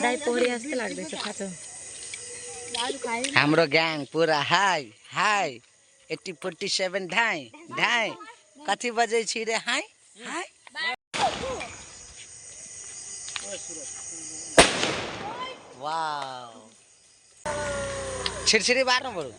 दाइ पोखरी जस्तो लाग्दैछ खाँचो हाम्रो ग्याङ पुरा हाई हाई 8047 ढाई ढाई कति बजे छिरे हाई हाई वाउ छिरछिरी बार्नु पर्यो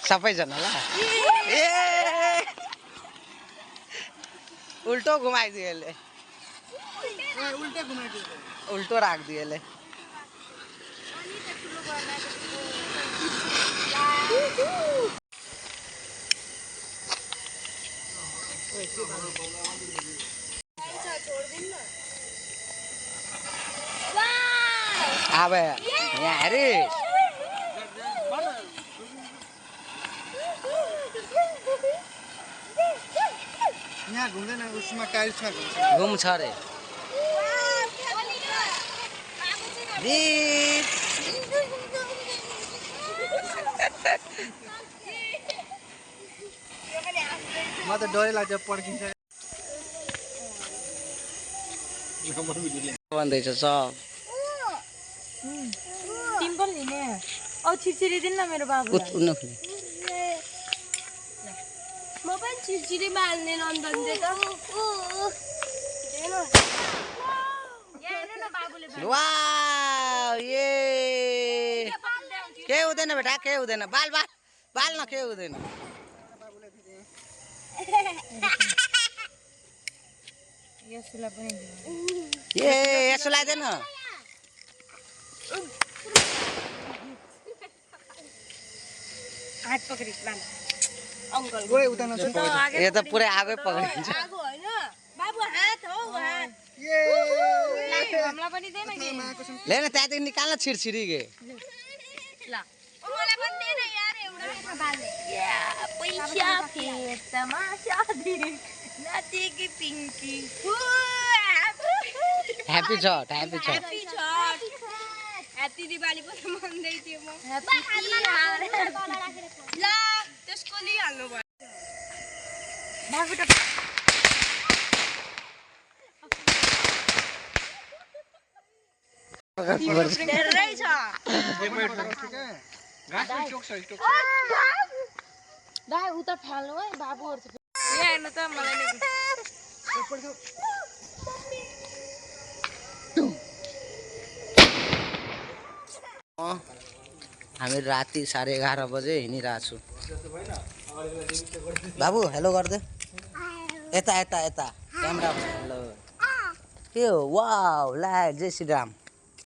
सबैजनालाई ए उल्टो घुमाइदियो यसले उल्टो राखिदियो यसले अब यहाँ हेरे यहाँ घुम्दैन उसमा टाइल्समा घुम्छ अरे म त डरै लाग्छ पड्किन्छ भन्दैछ सब तिमी पनि लिने औ छिरछिरी दिन न मेरो बाबु म पनि छिरछिरी माल्ने नन्दन दे त वाउ ये के हुँदैन बेटा के हुँदैन बाल बाल बाल न के हुँदैन यसुला पनि ए यसो लाग्दैन हात पकडी लान अंकल ओए उता नछ यो त पुरै आगै पक्रिन्छ आगो हैन बाबु हात हो हात ये हामीलाई पनि दे न के ले न त्यहाँदेखि निकाल्न छिरछिरी के ल मलाई पनि दे न यार एउटा बाल्ने पैसा फेतमा शादी नाचेकी पिंकी ह्यापी छट ह्यापी छट हैप्पी छठ हैप्पी दिवाली पनि मन्दै थियो म ल त्यसको लिहाल्नु भयो धेरै छ दाइ उता फाल्नु है बाबुहरु छ यहाँ हेर्नु त मलाई नि हामी राति 11:30 बजे हिँडिरहेको छु बाबु हेलो गर्दै यता यता यता क्यामेरा हेलो के हो वाउ लाइट जय श्री राम